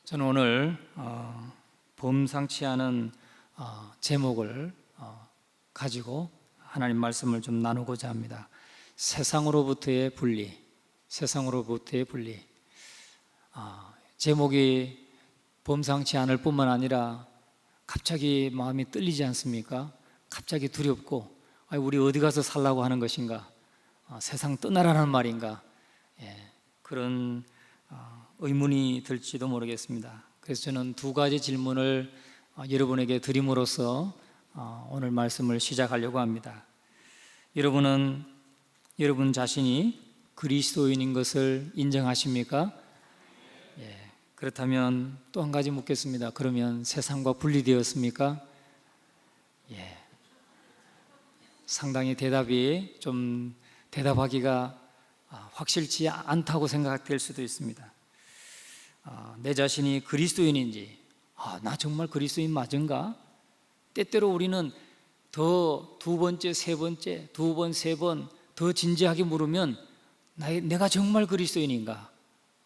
저는 오늘 범상치 않은 제목을 가지고 하나님 말씀을 좀 나누고자 합니다. 세상으로부터의 분리. 세상으로부터의 분리. 제목이 범상치 않을 뿐만 아니라 갑자기 마음이 떨리지 않습니까? 갑자기 두렵고 우리 어디 가서 살라고 하는 것인가? 세상 떠나라는 말인가? 그런 의문이 들지도 모르겠습니다. 그래서 저는 두 가지 질문을 여러분에게 드림으로써 오늘 말씀을 시작하려고 합니다. 여러분은 여러분 자신이 그리스도인인 것을 인정하십니까? 그렇다면 또 한 가지 묻겠습니다. 그러면 세상과 분리되었습니까? 상당히 대답이 좀 대답하기가 확실치 않다고 생각될 수도 있습니다. 내 자신이 그리스도인인지, 나 정말 그리스도인 맞은가? 때때로 우리는 더 두 번째, 세 번째, 두 번, 세 번 더 진지하게 물으면 내가 정말 그리스도인인가?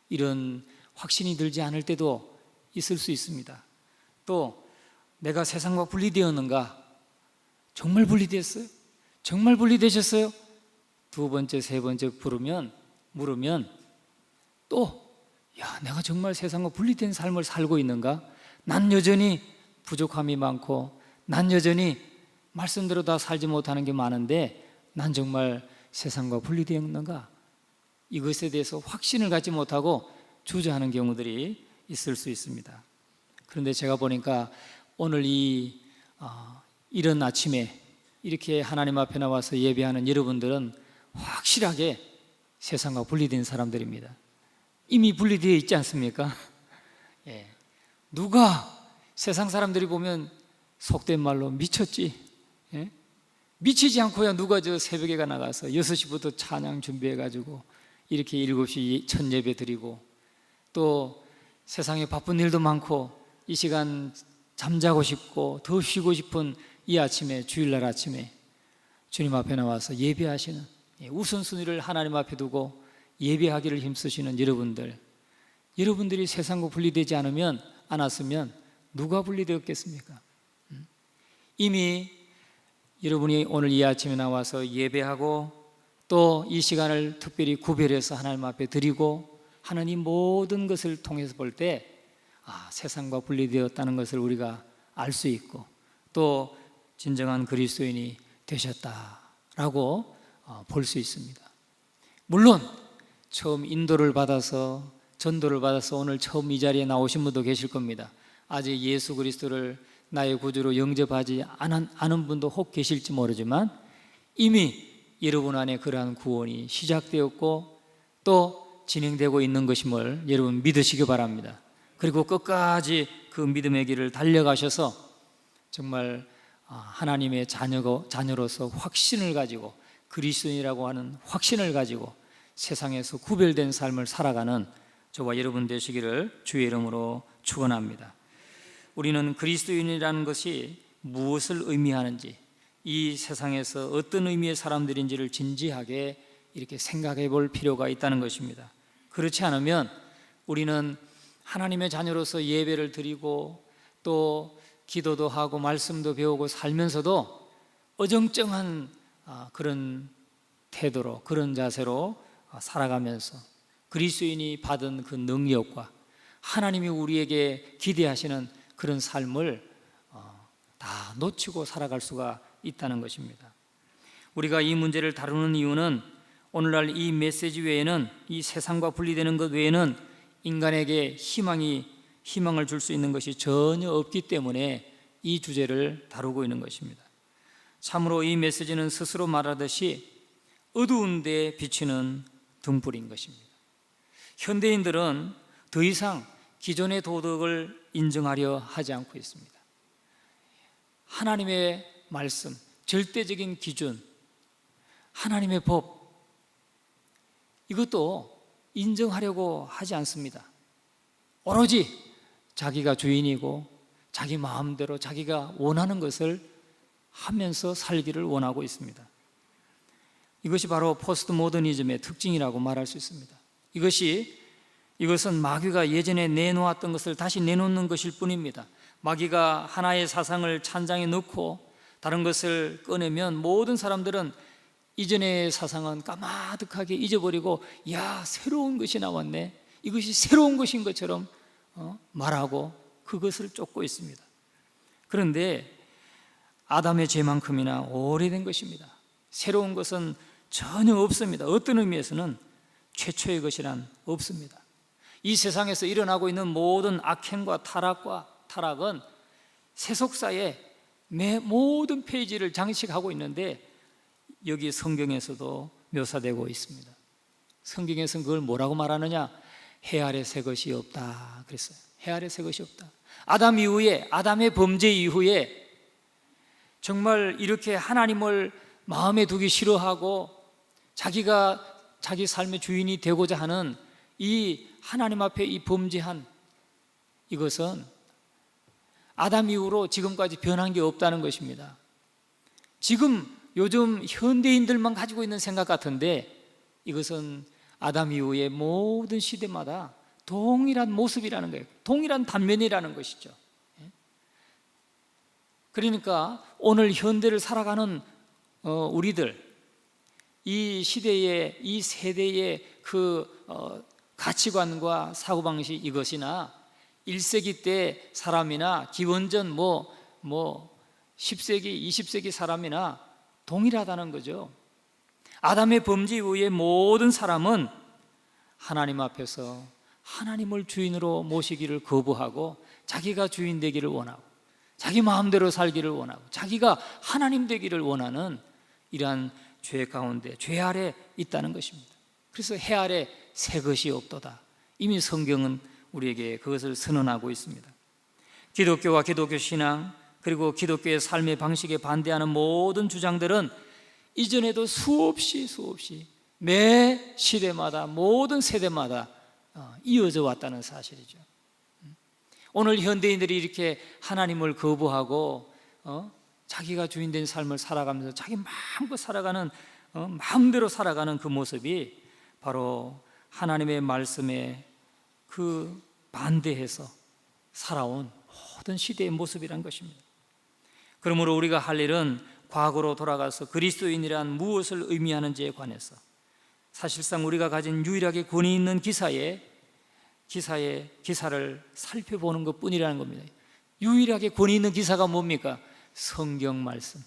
이런 확신이 들지 않을 때도 있을 수 있습니다. 또 내가 세상과 분리되었는가? 정말 분리됐어요? 정말 분리되셨어요? 두 번째, 세 번째 물으면 또 내가 정말 세상과 분리된 삶을 살고 있는가? 난 여전히 부족함이 많고 난 여전히 말씀대로 다 살지 못하는 게 많은데 난 정말 세상과 분리되었는가? 이것에 대해서 확신을 갖지 못하고 주저하는 경우들이 있을 수 있습니다. 그런데 제가 보니까 오늘 이런 아침에 이렇게 하나님 앞에 나와서 예배하는 여러분들은 확실하게 세상과 분리된 사람들입니다. 이미 분리되어 있지 않습니까? 누가 세상 사람들이 보면 속된 말로 미쳤지? 미치지 않고야 누가 저 새벽에가 나가서 6시부터 찬양 준비해가지고 이렇게 7시 첫 예배 드리고 또 세상에 바쁜 일도 많고 이 시간 잠자고 싶고 더 쉬고 싶은 이 아침에, 주일날 아침에 주님 앞에 나와서 예배하시는, 우선순위를 하나님 앞에 두고 예배하기를 힘쓰시는 여러분들이 세상과 분리되지 않았으면 누가 분리되었겠습니까? 이미 여러분이 오늘 이 아침에 나와서 예배하고 또 이 시간을 특별히 구별해서 하나님 앞에 드리고 하는 이 모든 것을 통해서 볼 때 세상과 분리되었다는 것을 우리가 알 수 있고 또 진정한 그리스도인이 되셨다라고 볼 수 있습니다. 물론 처음 인도를 받아서 전도를 받아서 오늘 처음 이 자리에 나오신 분도 계실 겁니다. 아직 예수 그리스도를 나의 구주로 영접하지 않은 분도 혹 계실지 모르지만 이미 여러분 안에 그러한 구원이 시작되었고 또 진행되고 있는 것임을 여러분 믿으시기 바랍니다. 그리고 끝까지 그 믿음의 길을 달려가셔서 정말 하나님의 자녀로서 확신을 가지고 그리스도인이라고 하는 확신을 가지고 세상에서 구별된 삶을 살아가는 저와 여러분 되시기를 주의 이름으로 축원합니다. 우리는 그리스도인이라는 것이 무엇을 의미하는지, 이 세상에서 어떤 의미의 사람들인지를 진지하게 이렇게 생각해 볼 필요가 있다는 것입니다. 그렇지 않으면 우리는 하나님의 자녀로서 예배를 드리고 또 기도도 하고 말씀도 배우고 살면서도 어정쩡한 그런 태도로, 그런 자세로 살아가면서 그리스도인이 받은 그 능력과 하나님이 우리에게 기대하시는 그런 삶을 다 놓치고 살아갈 수가 있다는 것입니다. 우리가 이 문제를 다루는 이유는 오늘날 이 메시지 외에는, 이 세상과 분리되는 것 외에는 인간에게 희망을 줄 수 있는 것이 전혀 없기 때문에 이 주제를 다루고 있는 것입니다. 참으로 이 메시지는 스스로 말하듯이 어두운 데 비치는 등불인 것입니다. 현대인들은 더 이상 기존의 도덕을 인정하려 하지 않고 있습니다. 하나님의 말씀, 절대적인 기준, 하나님의 법, 이것도 인정하려고 하지 않습니다. 오로지 자기가 주인이고 자기 마음대로 자기가 원하는 것을 하면서 살기를 원하고 있습니다. 이것이 바로 포스트 모더니즘의 특징이라고 말할 수 있습니다. 이것이 이것은 마귀가 예전에 내놓았던 것을 다시 내놓는 것일 뿐입니다. 마귀가 하나의 사상을 찬장에 넣고 다른 것을 꺼내면 모든 사람들은 이전의 사상은 까마득하게 잊어버리고, 야, 새로운 것이 나왔네, 이것이 새로운 것인 것처럼 말하고 그것을 쫓고 있습니다. 그런데 아담의 죄만큼이나 오래된 것입니다. 새로운 것은 전혀 없습니다. 어떤 의미에서는 최초의 것이란 없습니다. 이 세상에서 일어나고 있는 모든 악행과 타락은 세속사의 모든 페이지를 장식하고 있는데, 여기 성경에서도 묘사되고 있습니다. 성경에서는 그걸 뭐라고 말하느냐? 해 아래 새 것이 없다 그랬어요. 해 아래 새 것이 없다. 아담의 범죄 이후에 정말 이렇게 하나님을 마음에 두기 싫어하고 자기가 자기 삶의 주인이 되고자 하는 이 하나님 앞에 이 범죄한 이것은 아담 이후로 지금까지 변한 게 없다는 것입니다. 지금 요즘 현대인들만 가지고 있는 생각 같은데, 이것은 아담 이후의 모든 시대마다 동일한 모습이라는 거예요. 동일한 단면이라는 것이죠. 그러니까 오늘 현대를 살아가는 우리들, 이 시대의, 이 세대의 그 가치관과 사고방식 이것이나 1세기 때 사람이나 기원전 10세기, 20세기 사람이나 동일하다는 거죠. 아담의 범죄 이후의 모든 사람은 하나님 앞에서 하나님을 주인으로 모시기를 거부하고 자기가 주인 되기를 원하고 자기 마음대로 살기를 원하고 자기가 하나님 되기를 원하는 이러한 죄 가운데, 죄 아래 있다는 것입니다. 그래서 해 아래 새 것이 없도다. 이미 성경은 우리에게 그것을 선언하고 있습니다. 기독교와 기독교 신앙, 그리고 기독교의 삶의 방식에 반대하는 모든 주장들은 이전에도 수없이 매 시대마다, 모든 세대마다 이어져 왔다는 사실이죠. 오늘 현대인들이 이렇게 하나님을 거부하고 자기가 주인된 삶을 살아가면서 자기 마음껏 살아가는, 마음대로 살아가는 그 모습이 바로 하나님의 말씀에 그 반대해서 살아온 모든 시대의 모습이란 것입니다. 그러므로 우리가 할 일은 과거로 돌아가서 그리스도인이란 무엇을 의미하는지에 관해서 사실상 우리가 가진 유일하게 권위 있는 기사를 살펴보는 것 뿐이라는 겁니다. 유일하게 권위 있는 기사가 뭡니까? 성경 말씀.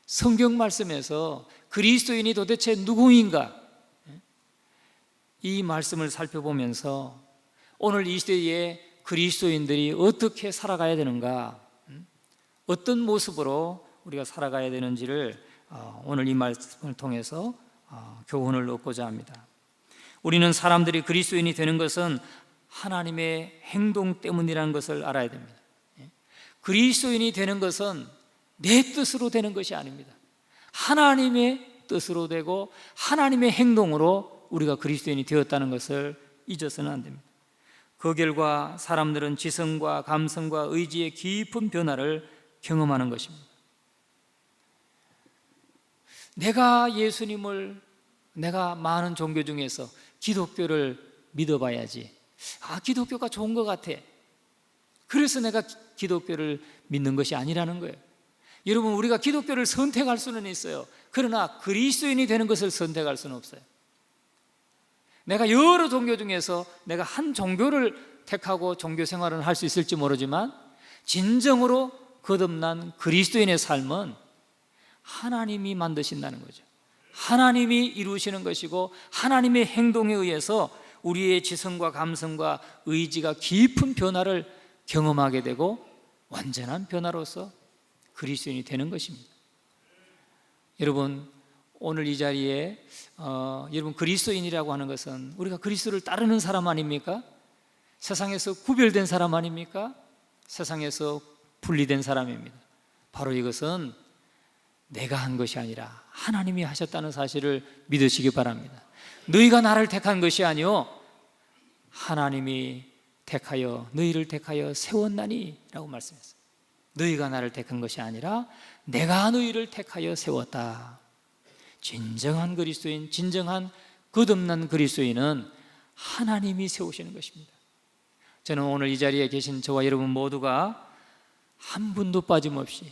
성경 말씀에서 그리스도인이 도대체 누구인가? 이 말씀을 살펴보면서 오늘 이 시대에 그리스도인들이 어떻게 살아가야 되는가, 어떤 모습으로 우리가 살아가야 되는지를 오늘 이 말씀을 통해서 교훈을 얻고자 합니다. 우리는 사람들이 그리스도인이 되는 것은 하나님의 행동 때문이라는 것을 알아야 됩니다. 그리스도인이 되는 것은 내 뜻으로 되는 것이 아닙니다. 하나님의 뜻으로 되고 하나님의 행동으로 우리가 그리스도인이 되었다는 것을 잊어서는 안 됩니다. 그 결과 사람들은 지성과 감성과 의지의 깊은 변화를 경험하는 것입니다. 내가 많은 종교 중에서 기독교를 믿어봐야지. 기독교가 좋은 것 같아. 그래서 내가 기독교를 믿는 것이 아니라는 거예요. 여러분, 우리가 기독교를 선택할 수는 있어요. 그러나 그리스도인이 되는 것을 선택할 수는 없어요. 내가 여러 종교 중에서 내가 한 종교를 택하고 종교 생활을 할 수 있을지 모르지만 진정으로 거듭난 그리스도인의 삶은 하나님이 만드신다는 거죠. 하나님이 이루시는 것이고 하나님의 행동에 의해서 우리의 지성과 감성과 의지가 깊은 변화를 경험하게 되고 완전한 변화로서 그리스도인이 되는 것입니다. 여러분, 오늘 이 자리에 여러분, 그리스도인이라고 하는 것은 우리가 그리스도를 따르는 사람 아닙니까? 세상에서 구별된 사람 아닙니까? 세상에서 분리된 사람입니다. 바로 이것은 내가 한 것이 아니라 하나님이 하셨다는 사실을 믿으시기 바랍니다. 너희가 나를 택한 것이 아니요 하나님이 너희를 택하여 세웠나니 라고 말씀했어요. 너희가 나를 택한 것이 아니라 내가 너희를 택하여 세웠다. 진정한 그리스도인, 진정한 거듭난 그리스도인은 하나님이 세우시는 것입니다. 저는 오늘 이 자리에 계신 저와 여러분 모두가 한 분도 빠짐없이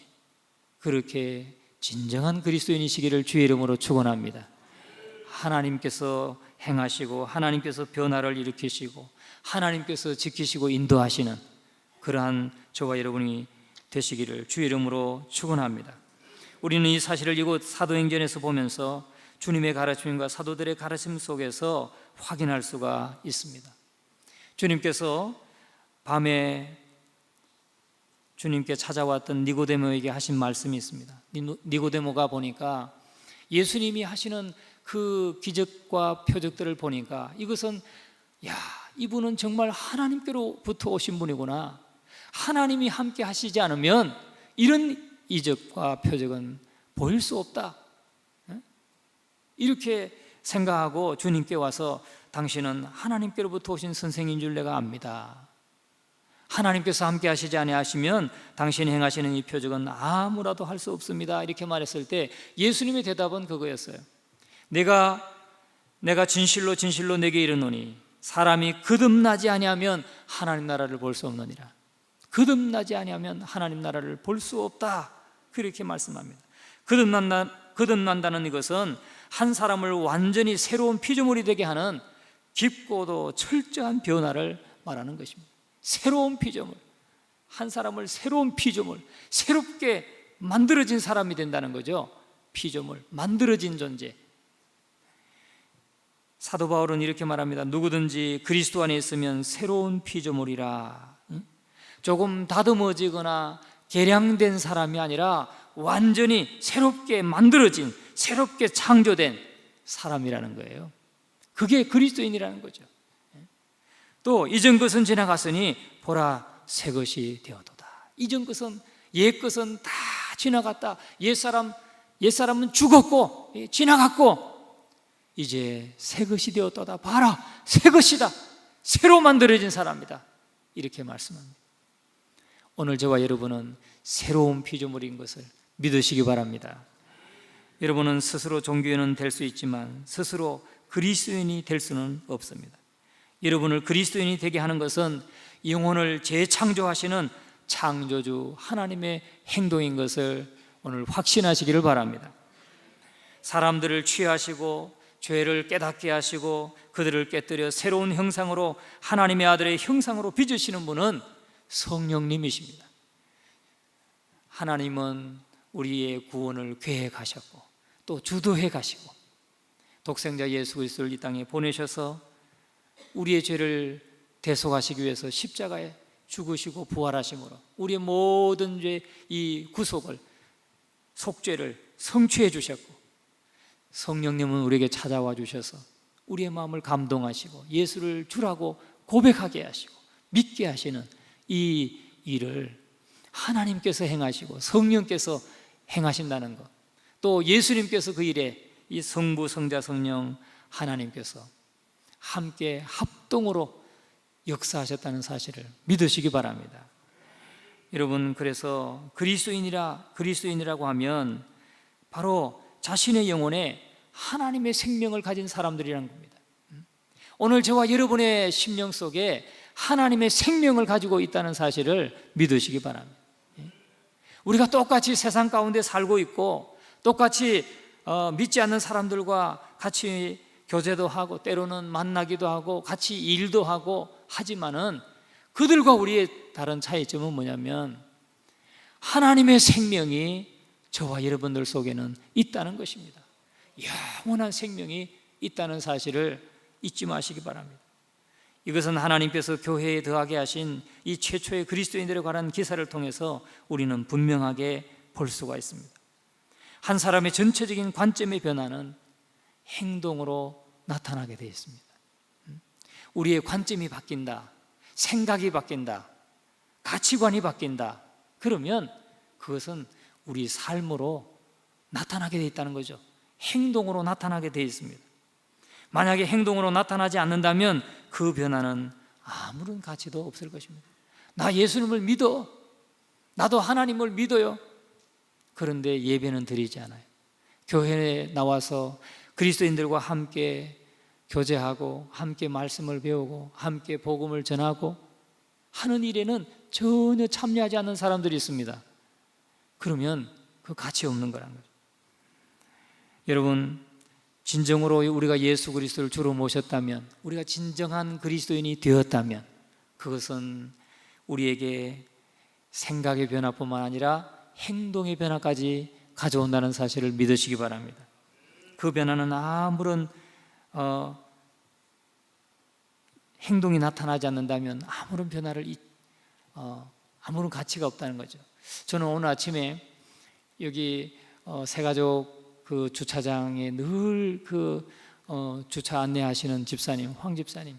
그렇게 진정한 그리스도인이시기를 주의 이름으로 축원합니다. 하나님께서 행하시고 하나님께서 변화를 일으키시고 하나님께서 지키시고 인도하시는 그러한 저와 여러분이 되시기를 주의 이름으로 축원합니다. 우리는 이 사실을 이곳 사도행전에서 보면서 주님의 가르침과 사도들의 가르침 속에서 확인할 수가 있습니다. 주님께서 밤에 주님께 찾아왔던 니고데모에게 하신 말씀이 있습니다. 니고데모가 보니까 예수님이 하시는 그 기적과 표적들을 보니까 이것은 이분은 정말 하나님께로부터 오신 분이구나. 하나님이 함께 하시지 않으면 이런 이적과 표적은 보일 수 없다. 이렇게 생각하고 주님께 와서 당신은 하나님께로부터 오신 선생인 줄 내가 압니다. 하나님께서 함께 하시지 아니하시면 당신이 행하시는 이 표적은 아무라도 할 수 없습니다. 이렇게 말했을 때 예수님의 대답은 그거였어요. 내가 진실로 진실로 내게 이르노니 사람이 거듭나지 아니하면 하나님 나라를 볼 수 없느니라. 거듭나지 아니하면 하나님 나라를 볼 수 없다. 그렇게 말씀합니다. 거듭난다는 이것은 한 사람을 완전히 새로운 피조물이 되게 하는 깊고도 철저한 변화를 말하는 것입니다. 새로운 피조물, 한 사람을 새로운 피조물, 새롭게 만들어진 사람이 된다는 거죠. 피조물, 만들어진 존재. 사도 바울은 이렇게 말합니다. 누구든지 그리스도 안에 있으면 새로운 피조물이라. 조금 다듬어지거나 개량된 사람이 아니라 완전히 새롭게 만들어진, 새롭게 창조된 사람이라는 거예요. 그게 그리스도인이라는 거죠. 또 이전 것은 지나갔으니 보라 새 것이 되어도다. 이전 것은 옛 것은 다 지나갔다. 옛사람은 죽었고 지나갔고 이제 새 것이 되었도다. 봐라 새 것이다. 새로 만들어진 사람이다. 이렇게 말씀합니다. 오늘 저와 여러분은 새로운 피조물인 것을 믿으시기 바랍니다. 여러분은 스스로 종교인은 될 수 있지만 스스로 그리스도인이 될 수는 없습니다. 여러분을 그리스도인이 되게 하는 것은 영혼을 재창조하시는 창조주 하나님의 행동인 것을 오늘 확신하시기를 바랍니다. 사람들을 취하시고 죄를 깨닫게 하시고 그들을 깨뜨려 새로운 형상으로 하나님의 아들의 형상으로 빚으시는 분은 성령님이십니다. 하나님은 우리의 구원을 계획하셨고 또 주도해 가시고 독생자 예수 그리스도를 이 땅에 보내셔서 우리의 죄를 대속하시기 위해서 십자가에 죽으시고 부활하심으로 우리의 모든 죄 이 구속을 속죄를 성취해 주셨고 성령님은 우리에게 찾아와 주셔서 우리의 마음을 감동하시고 예수를 주라고 고백하게 하시고 믿게 하시는 이 일을 하나님께서 행하시고 성령께서 행하신다는 것, 또 예수님께서 그 일에 이 성부, 성자, 성령 하나님께서 함께 합동으로 역사하셨다는 사실을 믿으시기 바랍니다. 여러분, 그래서 그리스도인이라고 하면 바로 자신의 영혼에 하나님의 생명을 가진 사람들이라는 겁니다. 오늘 저와 여러분의 심령 속에 하나님의 생명을 가지고 있다는 사실을 믿으시기 바랍니다. 우리가 똑같이 세상 가운데 살고 있고 똑같이 믿지 않는 사람들과 같이 교제도 하고 때로는 만나기도 하고 같이 일도 하고 하지만은 그들과 우리의 다른 차이점은 뭐냐면 하나님의 생명이 저와 여러분들 속에는 있다는 것입니다. 영원한 생명이 있다는 사실을 잊지 마시기 바랍니다. 이것은 하나님께서 교회에 더하게 하신 이 최초의 그리스도인들에 관한 기사를 통해서 우리는 분명하게 볼 수가 있습니다. 한 사람의 전체적인 관점의 변화는 행동으로 나타나게 되어 있습니다. 우리의 관점이 바뀐다, 생각이 바뀐다, 가치관이 바뀐다. 그러면 그것은 우리 삶으로 나타나게 되어 있다는 거죠. 행동으로 나타나게 되어 있습니다. 만약에 행동으로 나타나지 않는다면 그 변화는 아무런 가치도 없을 것입니다. 나 예수님을 믿어, 나도 하나님을 믿어요. 그런데 예배는 드리지 않아요. 교회에 나와서 그리스도인들과 함께 교제하고 함께 말씀을 배우고 함께 복음을 전하고 하는 일에는 전혀 참여하지 않는 사람들이 있습니다. 그러면 그 가치 없는 거란 거죠. 여러분, 진정으로 우리가 예수 그리스도를 주로 모셨다면, 우리가 진정한 그리스도인이 되었다면 그것은 우리에게 생각의 변화뿐만 아니라 행동의 변화까지 가져온다는 사실을 믿으시기 바랍니다. 그 변화는 아무런 행동이 나타나지 않는다면 아무런 변화를 아무런 가치가 없다는 거죠. 저는 오늘 아침에 여기 새가족 그 주차장에 늘 주차 안내하시는 집사님, 황 집사님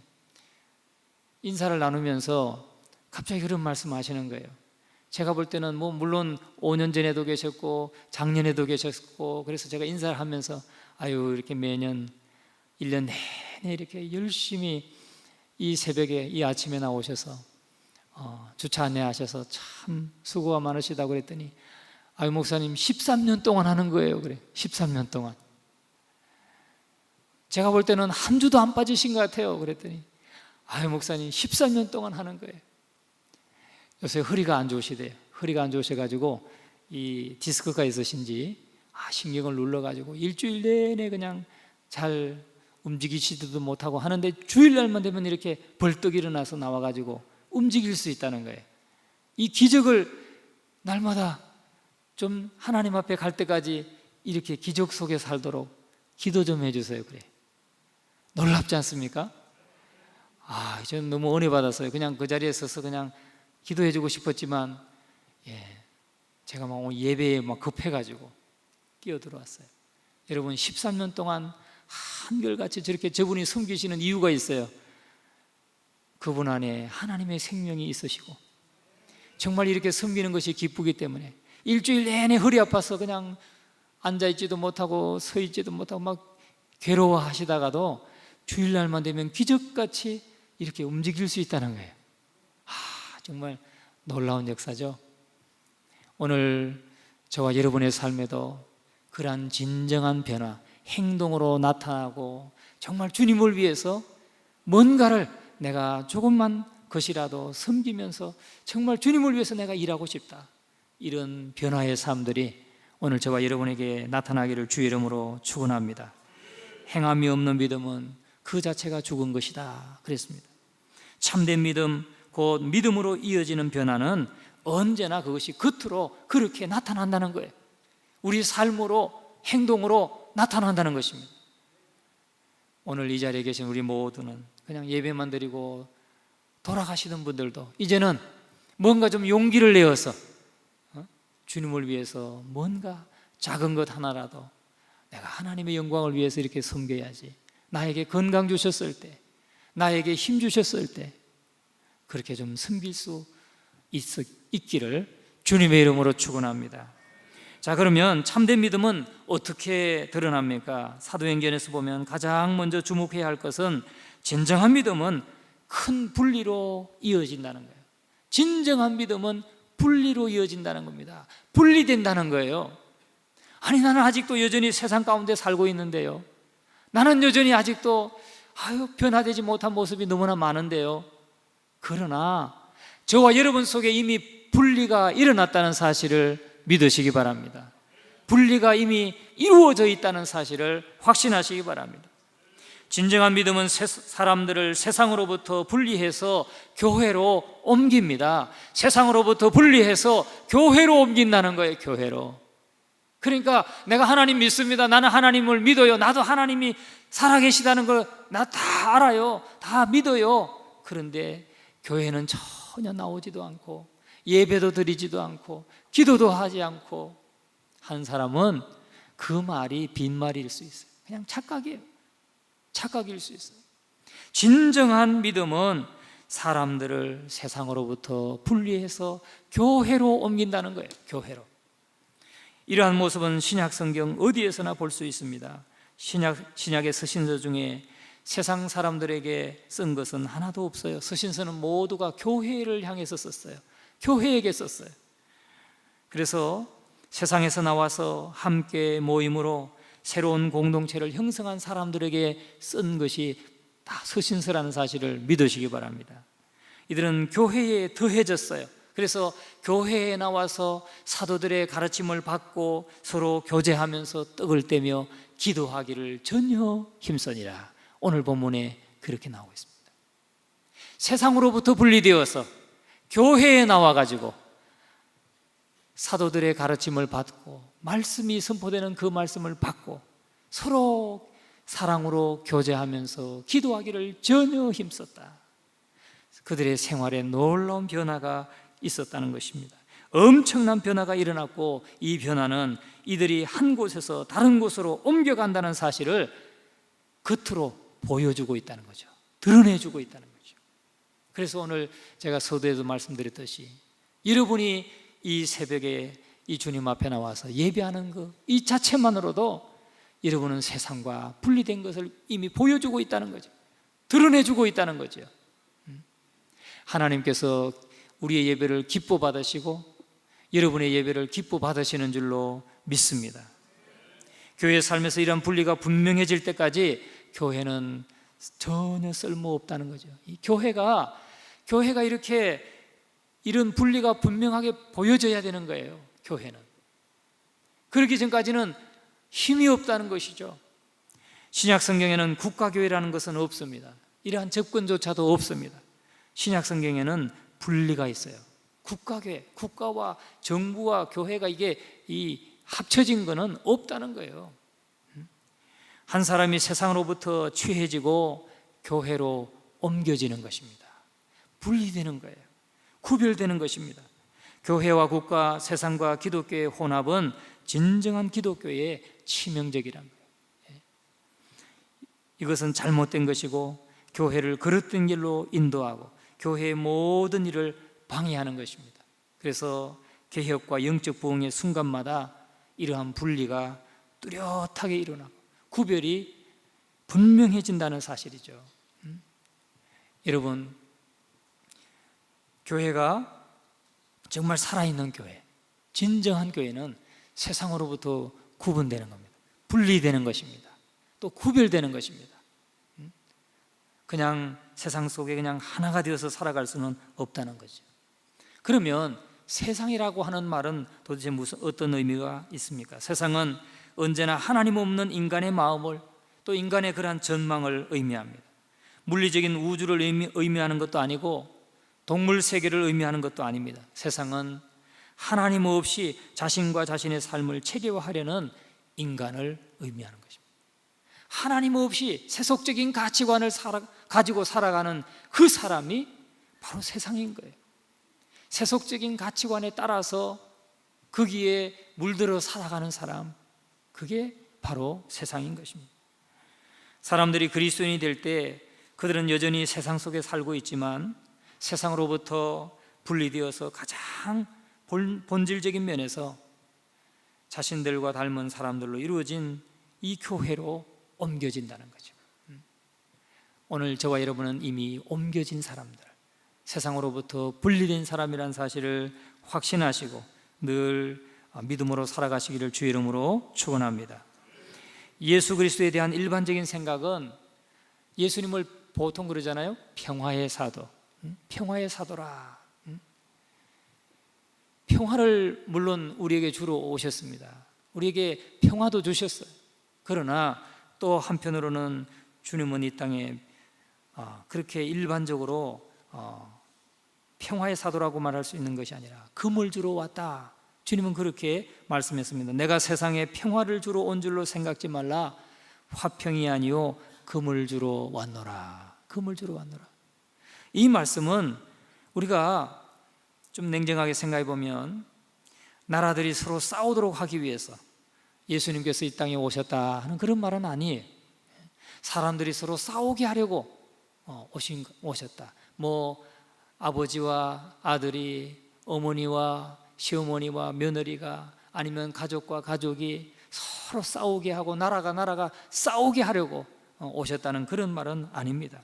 인사를 나누면서 갑자기 그런 말씀하시는 거예요. 제가 볼 때는 물론 5년 전에도 계셨고 작년에도 계셨고, 그래서 제가 인사를 하면서 아유, 이렇게 매년 1년 내내 이렇게 열심히 이 새벽에 이 아침에 나오셔서 주차 안내하셔서 참 수고가 많으시다고 그랬더니 아유, 목사님 13년 동안 하는 거예요. 그래, 13년 동안. 제가 볼 때는 한 주도 안 빠지신 것 같아요. 그랬더니 아유, 목사님 13년 동안 하는 거예요. 요새 허리가 안 좋으시대요. 허리가 안 좋으셔가지고 이 디스크가 있으신지 신경을 눌러가지고 일주일 내내 그냥 잘 움직이시지도 못하고 하는데 주일날만 되면 이렇게 벌떡 일어나서 나와가지고 움직일 수 있다는 거예요. 이 기적을 날마다 좀 하나님 앞에 갈 때까지 이렇게 기적 속에 살도록 기도 좀 해주세요. 그래, 놀랍지 않습니까? 저는 너무 은혜 받았어요. 그냥 그 자리에 서서 그냥 기도해주고 싶었지만 제가 막 예배에 막 급해가지고 끼어들어왔어요. 여러분, 13년 동안 한결같이 저렇게 저분이 섬기시는 이유가 있어요. 그분 안에 하나님의 생명이 있으시고 정말 이렇게 섬기는 것이 기쁘기 때문에 일주일 내내 허리 아파서 그냥 앉아있지도 못하고 서있지도 못하고 막 괴로워하시다가도 주일날만 되면 기적같이 이렇게 움직일 수 있다는 거예요. 정말 놀라운 역사죠. 오늘 저와 여러분의 삶에도 그러한 진정한 변화, 행동으로 나타나고 정말 주님을 위해서 뭔가를 내가 조금만 것이라도 섬기면서 정말 주님을 위해서 내가 일하고 싶다, 이런 변화의 삶들이 오늘 저와 여러분에게 나타나기를 주의 이름으로 축원합니다. 행함이 없는 믿음은 그 자체가 죽은 것이다 그랬습니다. 참된 믿음, 곧 믿음으로 이어지는 변화는 언제나 그것이 겉으로 그렇게 나타난다는 거예요. 우리 삶으로, 행동으로 나타난다는 것입니다. 오늘 이 자리에 계신 우리 모두는 그냥 예배만 드리고 돌아가시는 분들도 이제는 뭔가 좀 용기를 내어서 주님을 위해서 뭔가 작은 것 하나라도 내가 하나님의 영광을 위해서 이렇게 섬겨야지, 나에게 건강 주셨을 때, 나에게 힘 주셨을 때 그렇게 좀 섬길 수 있기를 주님의 이름으로 축원합니다. 자, 그러면 참된 믿음은 어떻게 드러납니까? 사도행전에서 보면 가장 먼저 주목해야 할 것은 진정한 믿음은 큰 분리로 이어진다는 거예요. 진정한 믿음은 분리로 이어진다는 겁니다. 분리된다는 거예요. 아니, 나는 아직도 여전히 세상 가운데 살고 있는데요, 나는 여전히 아직도 변화되지 못한 모습이 너무나 많은데요. 그러나 저와 여러분 속에 이미 분리가 일어났다는 사실을 믿으시기 바랍니다. 분리가 이미 이루어져 있다는 사실을 확신하시기 바랍니다. 진정한 믿음은 사람들을 세상으로부터 분리해서 교회로 옮깁니다. 세상으로부터 분리해서 교회로 옮긴다는 거예요. 교회로. 그러니까 내가 하나님 믿습니다, 나는 하나님을 믿어요, 나도 하나님이 살아계시다는 걸 나 다 알아요, 다 믿어요. 그런데 교회는 전혀 나오지도 않고 예배도 드리지도 않고 기도도 하지 않고 한 사람은 그 말이 빈말일 수 있어요. 그냥 착각이에요. 착각일 수 있어요. 진정한 믿음은 사람들을 세상으로부터 분리해서 교회로 옮긴다는 거예요. 교회로. 이러한 모습은 신약 성경 어디에서나 볼 수 있습니다. 신약의 서신서 중에 세상 사람들에게 쓴 것은 하나도 없어요. 서신서는 모두가 교회를 향해서 썼어요. 교회에게 썼어요. 그래서 세상에서 나와서 함께 모임으로 새로운 공동체를 형성한 사람들에게 쓴 것이 다 서신서라는 사실을 믿으시기 바랍니다. 이들은 교회에 더해졌어요. 그래서 교회에 나와서 사도들의 가르침을 받고 서로 교제하면서 떡을 떼며 기도하기를 전혀 힘쓰니라. 오늘 본문에 그렇게 나오고 있습니다. 세상으로부터 분리되어서 교회에 나와가지고 사도들의 가르침을 받고 말씀이 선포되는 그 말씀을 받고 서로 사랑으로 교제하면서 기도하기를 전혀 힘썼다. 그들의 생활에 놀라운 변화가 있었다는 것입니다. 엄청난 변화가 일어났고 이 변화는 이들이 한 곳에서 다른 곳으로 옮겨간다는 사실을 겉으로 보여주고 있다는 거죠. 드러내주고 있다는 거죠. 그래서 오늘 제가 서두에도 말씀드렸듯이 여러분이 이 새벽에 이 주님 앞에 나와서 예배하는 것 이 자체만으로도 여러분은 세상과 분리된 것을 이미 보여주고 있다는 거죠. 드러내주고 있다는 거죠. 하나님께서 우리의 예배를 기뻐 받으시고 여러분의 예배를 기뻐 받으시는 줄로 믿습니다. 교회 삶에서 이런 분리가 분명해질 때까지 교회는 전혀 쓸모없다는 거죠. 이 교회가 이렇게 이런 분리가 분명하게 보여져야 되는 거예요. 교회는 그러기 전까지는 힘이 없다는 것이죠. 신약 성경에는 국가교회라는 것은 없습니다. 이러한 접근조차도 없습니다. 신약 성경에는 분리가 있어요. 국가교회, 국가와 정부와 교회가 이게 이 합쳐진 것은 없다는 거예요. 한 사람이 세상으로부터 취해지고 교회로 옮겨지는 것입니다. 분리되는 거예요. 구별되는 것입니다. 교회와 국가, 세상과 기독교의 혼합은 진정한 기독교의 치명적이란 거예요. 이것은 잘못된 것이고 교회를 거룩된 길로 인도하고 교회의 모든 일을 방해하는 것입니다. 그래서 개혁과 영적 부흥의 순간마다 이러한 분리가 뚜렷하게 일어나고 구별이 분명해진다는 사실이죠. 여러분, 교회가 정말 살아있는 교회, 진정한 교회는 세상으로부터 구분되는 겁니다. 분리되는 것입니다. 또 구별되는 것입니다. 그냥 세상 속에 그냥 하나가 되어서 살아갈 수는 없다는 거죠. 그러면 세상이라고 하는 말은 도대체 어떤 의미가 있습니까? 세상은 언제나 하나님 없는 인간의 마음을 또 인간의 그러한 전망을 의미합니다. 물리적인 우주를 의미하는 것도 아니고 동물 세계를 의미하는 것도 아닙니다. 세상은 하나님 없이 자신과 자신의 삶을 체계화하려는 인간을 의미하는 것입니다. 하나님 없이 세속적인 가치관을 가지고 살아가는 그 사람이 바로 세상인 거예요. 세속적인 가치관에 따라서 거기에 물들어 살아가는 사람, 그게 바로 세상인 것입니다. 사람들이 그리스도인이 될 때 그들은 여전히 세상 속에 살고 있지만 세상으로부터 분리되어서 가장 본질적인 면에서 자신들과 닮은 사람들로 이루어진 이 교회로 옮겨진다는 거죠. 오늘 저와 여러분은 이미 옮겨진 사람들, 세상으로부터 분리된 사람이라는 사실을 확신하시고 늘 믿음으로 살아가시기를 주의 이름으로 축원합니다. 예수 그리스도에 대한 일반적인 생각은 예수님을 보통 그러잖아요. 평화의 사도, 평화의 사도라. 평화를 물론 우리에게 주러 오셨습니다. 우리에게 평화도 주셨어요. 그러나 또 한편으로는 주님은 이 땅에 그렇게 일반적으로 평화의 사도라고 말할 수 있는 것이 아니라 금을 주러 왔다. 주님은 그렇게 말씀했습니다. 내가 세상에 평화를 주러 온 줄로 생각지 말라. 화평이 아니요 금을 주러 왔노라. 금을 주러 왔노라. 이 말씀은 우리가 좀 냉정하게 생각해 보면 나라들이 서로 싸우도록 하기 위해서 예수님께서 이 땅에 오셨다 하는 그런 말은 아니에요. 사람들이 서로 싸우게 하려고 오셨다. 뭐 아버지와 아들이, 어머니와 시어머니와 며느리가, 아니면 가족과 가족이 서로 싸우게 하고 나라가 싸우게 하려고 오셨다는 그런 말은 아닙니다.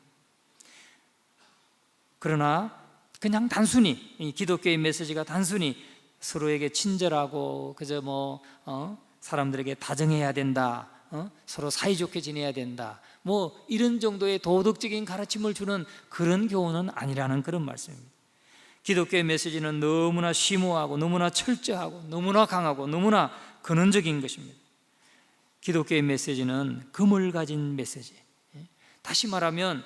그러나 그냥 단순히 이 기독교의 메시지가 단순히 서로에게 친절하고 그저 사람들에게 다정해야 된다, 서로 사이좋게 지내야 된다, 뭐 이런 정도의 도덕적인 가르침을 주는 그런 교훈은 아니라는 그런 말씀입니다. 기독교의 메시지는 너무나 심오하고 너무나 철저하고 너무나 강하고 너무나 근원적인 것입니다. 기독교의 메시지는 금을 가진 메시지. 다시 말하면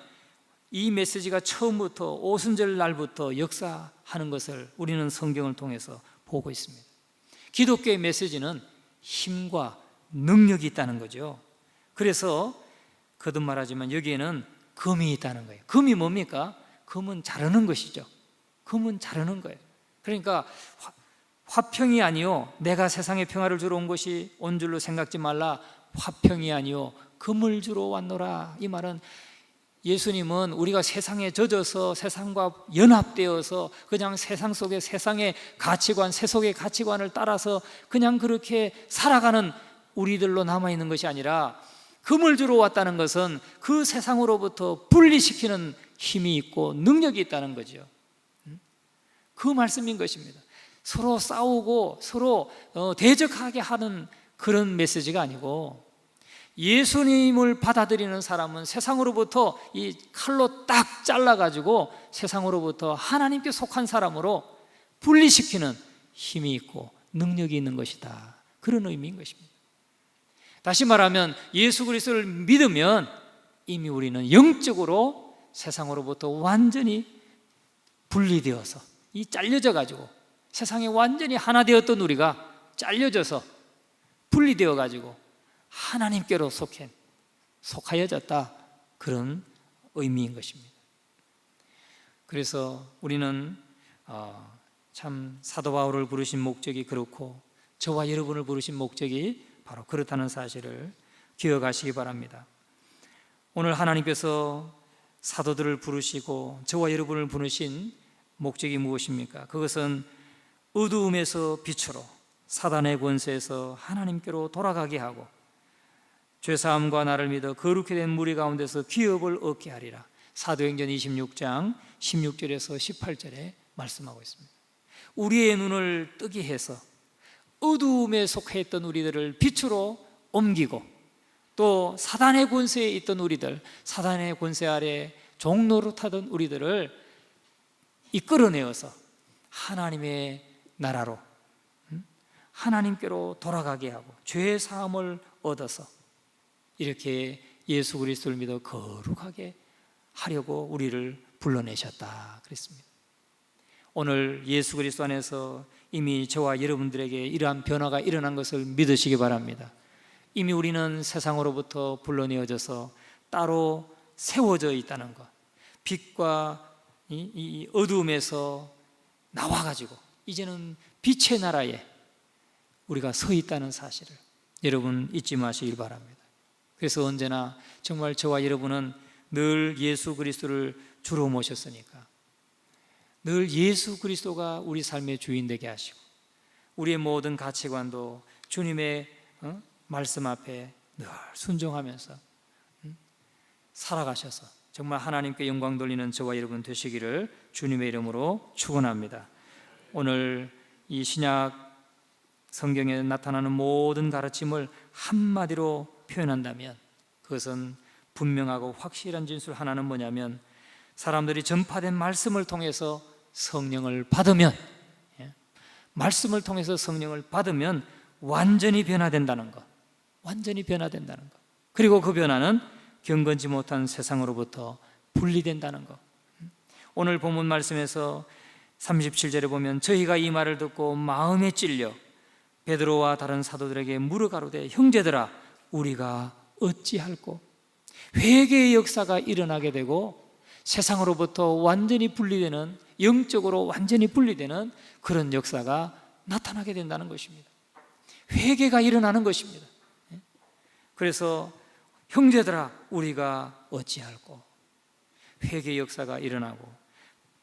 이 메시지가 처음부터 오순절 날부터 역사하는 것을 우리는 성경을 통해서 보고 있습니다. 기독교의 메시지는 힘과 능력이 있다는 거죠. 그래서 거듭 말하지만 여기에는 금이 있다는 거예요. 금이 뭡니까? 금은 자르는 것이죠. 금은 자르는 거예요. 그러니까 화평이 아니요 내가 세상에 평화를 주러 온 것이 온 줄로 생각지 말라. 화평이 아니요 금을 주러 왔노라. 이 말은 예수님은 우리가 세상에 젖어서 세상과 연합되어서 그냥 세상 속에 세상의 가치관, 세속의 가치관을 따라서 그냥 그렇게 살아가는 우리들로 남아있는 것이 아니라 금을 주러 왔다는 것은 그 세상으로부터 분리시키는 힘이 있고 능력이 있다는 거죠. 그 말씀인 것입니다. 서로 싸우고 서로 대적하게 하는 그런 메시지가 아니고, 예수님을 받아들이는 사람은 세상으로부터 이 칼로 딱 잘라가지고 세상으로부터 하나님께 속한 사람으로 분리시키는 힘이 있고 능력이 있는 것이다, 그런 의미인 것입니다. 다시 말하면 예수 그리스도를 믿으면 이미 우리는 영적으로 세상으로부터 완전히 분리되어서 이 잘려져 가지고 세상에 완전히 하나 되었던 우리가 잘려져서 분리되어 가지고 하나님께로 속하여졌다, 그런 의미인 것입니다. 그래서 우리는 참 사도 바울을 부르신 목적이 그렇고 저와 여러분을 부르신 목적이 바로 그렇다는 사실을 기억하시기 바랍니다. 오늘 하나님께서 사도들을 부르시고 저와 여러분을 부르신 목적이 무엇입니까? 그것은 어두움에서 빛으로, 사단의 권세에서 하나님께로 돌아가게 하고 죄사함과 나를 믿어 거룩히 된 무리 가운데서 기업을 얻게 하리라. 사도행전 26장 16절에서 18절에 말씀하고 있습니다. 우리의 눈을 뜨게 해서 어두움에 속해 있던 우리들을 빛으로 옮기고, 또 사단의 권세에 있던 우리들, 사단의 권세 아래 종노릇하던 우리들을 이끌어내어서 하나님의 나라로, 하나님께로 돌아가게 하고 죄 사함을 얻어서 이렇게 예수 그리스도를 믿어 거룩하게 하려고 우리를 불러내셨다 그랬습니다. 오늘 예수 그리스도 안에서 이미 저와 여러분들에게 이러한 변화가 일어난 것을 믿으시기 바랍니다. 이미 우리는 세상으로부터 불러내어져서 따로 세워져 있다는 것, 빛과 이 어두움에서 나와가지고 이제는 빛의 나라에 우리가 서 있다는 사실을 여러분 잊지 마시길 바랍니다. 그래서 언제나 정말 저와 여러분은 늘 예수 그리스도를 주로 모셨으니까 늘 예수 그리스도가 우리 삶의 주인 되게 하시고 우리의 모든 가치관도 주님의 말씀 앞에 늘 순종하면서 살아가셔서 정말 하나님께 영광 돌리는 저와 여러분 되시기를 주님의 이름으로 축원합니다. 오늘 이 신약 성경에 나타나는 모든 가르침을 한마디로 표현한다면 그것은 분명하고 확실한 진술 하나는 뭐냐면, 사람들이 전파된 말씀을 통해서 성령을 받으면, 말씀을 통해서 성령을 받으면 완전히 변화된다는 것, 완전히 변화된다는 것, 그리고 그 변화는 경건지 못한 세상으로부터 분리된다는 것. 오늘 본문 말씀에서 37절에 보면 저희가 이 말을 듣고 마음에 찔려 베드로와 다른 사도들에게 물어가로되 형제들아 우리가 어찌할꼬. 회개의 역사가 일어나게 되고 세상으로부터 완전히 분리되는, 영적으로 완전히 분리되는 그런 역사가 나타나게 된다는 것입니다. 회개가 일어나는 것입니다. 그래서 형제들아 우리가 어찌할꼬. 회개의 역사가 일어나고,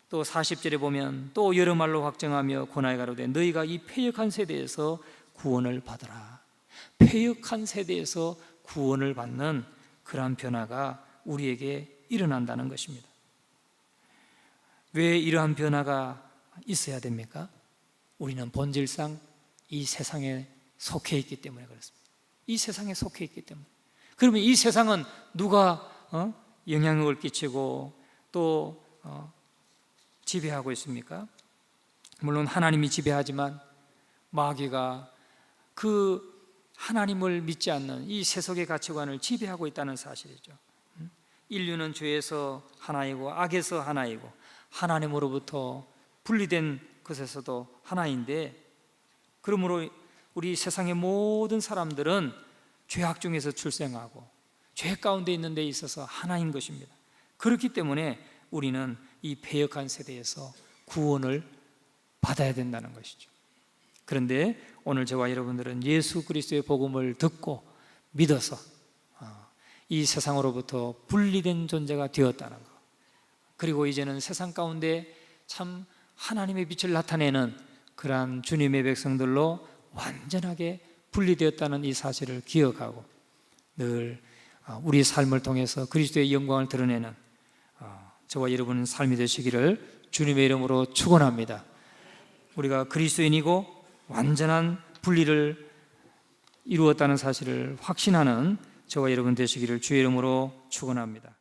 또 40절에 보면 또 여러 말로 확정하며 고나에 가로되 너희가 이 패역한 세대에서 구원을 받으라. 패역한 세대에서 구원을 받는 그러한 변화가 우리에게 일어난다는 것입니다. 왜 이러한 변화가 있어야 됩니까? 우리는 본질상 이 세상에 속해 있기 때문에 그렇습니다. 이 세상에 속해 있기 때문에 그러면 이 세상은 누가 영향력을 끼치고 또 지배하고 있습니까? 물론 하나님이 지배하지만 마귀가 그 하나님을 믿지 않는 이 세속의 가치관을 지배하고 있다는 사실이죠. 인류는 죄에서 하나이고 악에서 하나이고 하나님으로부터 분리된 것에서도 하나인데, 그러므로 우리 세상의 모든 사람들은 죄악 중에서 출생하고 죄 가운데 있는 데 있어서 하나인 것입니다. 그렇기 때문에 우리는 이 패역한 세대에서 구원을 받아야 된다는 것이죠. 그런데 오늘 저와 여러분들은 예수 그리스도의 복음을 듣고 믿어서 이 세상으로부터 분리된 존재가 되었다는 것, 그리고 이제는 세상 가운데 참 하나님의 빛을 나타내는 그러한 주님의 백성들로 완전하게 분리되었다는 이 사실을 기억하고 늘 우리 삶을 통해서 그리스도의 영광을 드러내는 저와 여러분의 삶이 되시기를 주님의 이름으로 축원합니다. 우리가 그리스도인이고 완전한 분리를 이루었다는 사실을 확신하는 저와 여러분 되시기를 주의 이름으로 축원합니다.